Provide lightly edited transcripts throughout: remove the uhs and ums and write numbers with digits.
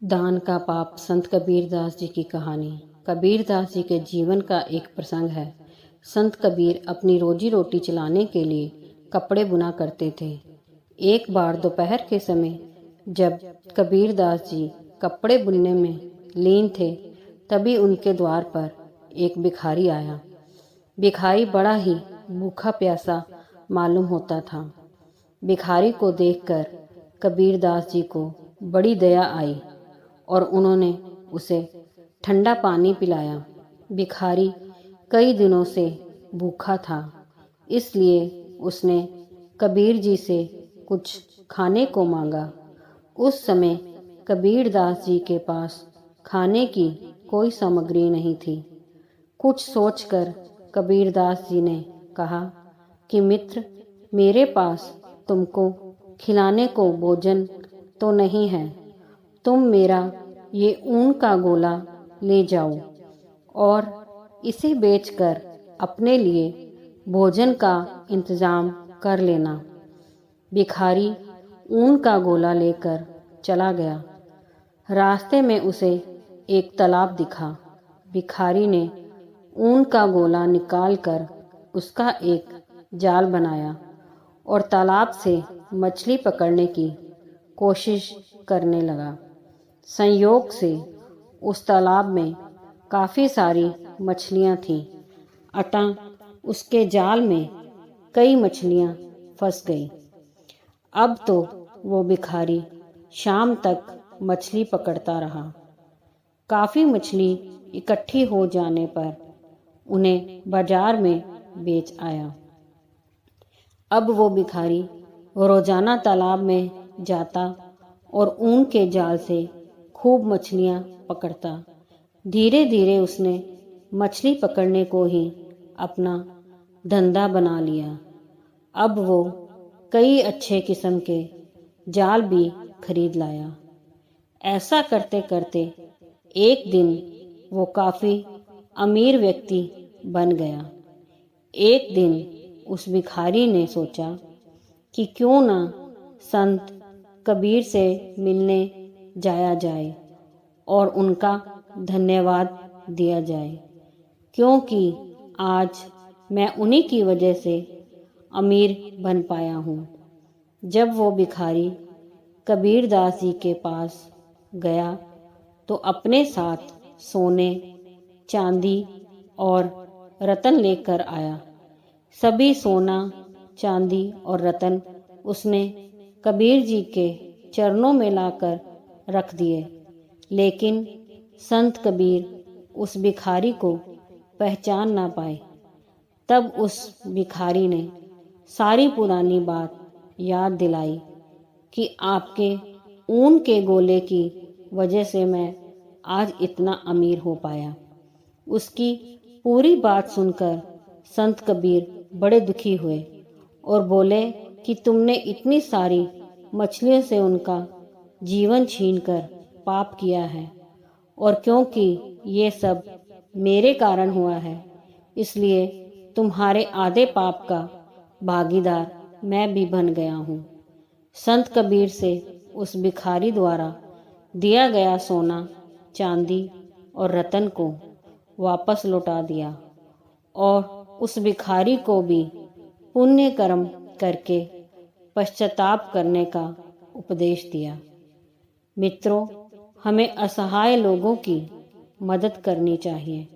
दान का पाप। संत कबीरदास जी की कहानी। कबीरदास जी के जीवन का एक प्रसंग है। संत कबीर अपनी रोजी रोटी चलाने के लिए कपड़े बुना करते थे। एक बार दोपहर के समय जब कबीरदास जी कपड़े बुनने में लीन थे, तभी उनके द्वार पर एक भिखारी आया। भिखारी बड़ा ही भूखा प्यासा मालूम होता था। भिखारी को देखकर कबीरदास जी को बड़ी दया आई और उन्होंने उसे ठंडा पानी पिलाया। भिखारी कई दिनों से भूखा था, इसलिए उसने कबीर जी से कुछ खाने को मांगा। उस समय कबीरदास जी के पास खाने की कोई सामग्री नहीं थी। कुछ सोचकर कबीरदास जी ने कहा कि मित्र, मेरे पास तुमको खिलाने को भोजन तो नहीं है, तुम मेरा ये ऊन का गोला ले जाओ और इसे बेचकर अपने लिए भोजन का इंतजाम कर लेना। भिखारी ऊन का गोला लेकर चला गया। रास्ते में उसे एक तालाब दिखा। भिखारी ने ऊन का गोला निकालकर उसका एक जाल बनाया और तालाब से मछली पकड़ने की कोशिश करने लगा। संयोग से उस तालाब में काफ़ी सारी मछलियाँ थीं, अतः उसके जाल में कई मछलियाँ फंस गई। अब तो वो भिखारी शाम तक मछली पकड़ता रहा। काफ़ी मछली इकट्ठी हो जाने पर उन्हें बाजार में बेच आया। अब वो भिखारी रोजाना तालाब में जाता और ऊन के जाल से खूब मछलियाँ पकड़ता। धीरे धीरे उसने मछली पकड़ने को ही अपना धंधा बना लिया। अब वो कई अच्छे किस्म के जाल भी खरीद लाया। ऐसा करते करते एक दिन वो काफ़ी अमीर व्यक्ति बन गया। एक दिन उस भिखारी ने सोचा कि क्यों ना संत कबीर से मिलने जाया जाए और उनका धन्यवाद दिया जाए, क्योंकि आज मैं उन्हीं की वजह से अमीर बन पाया हूँ। जब वो भिखारी कबीरदास जी के पास गया तो अपने साथ सोने, चांदी और रतन लेकर आया। सभी सोना, चांदी और रतन उसने कबीर जी के चरणों में लाकर रख दिए, लेकिन संत कबीर उस भिखारी को पहचान ना पाए। तब उस भिखारी ने सारी पुरानी बात याद दिलाई कि आपके ऊन के गोले की वजह से मैं आज इतना अमीर हो पाया। उसकी पूरी बात सुनकर संत कबीर बड़े दुखी हुए और बोले कि तुमने इतनी सारी मछलियों से उनका जीवन छीनकर पाप किया है, और क्योंकि ये सब मेरे कारण हुआ है, इसलिए तुम्हारे आधे पाप का भागीदार मैं भी बन गया हूँ। संत कबीर से उस भिखारी द्वारा दिया गया सोना, चांदी और रतन को वापस लौटा दिया और उस भिखारी को भी पुण्य कर्म करके पश्चाताप करने का उपदेश दिया। मित्रों, हमें असहाय लोगों की मदद करनी चाहिए।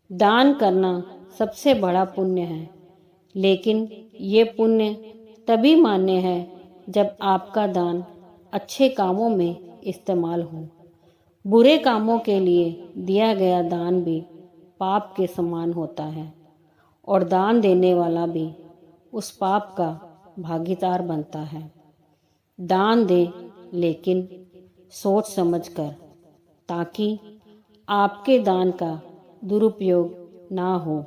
दान करना सबसे बड़ा पुण्य है, लेकिन ये पुण्य तभी मान्य है जब आपका दान अच्छे कामों में इस्तेमाल हो। बुरे कामों के लिए दिया गया दान भी पाप के समान होता है और दान देने वाला भी उस पाप का भागीदार बनता है। दान दे, लेकिन सोच समझकर, ताकि आपके दान का दुरुपयोग ना हो।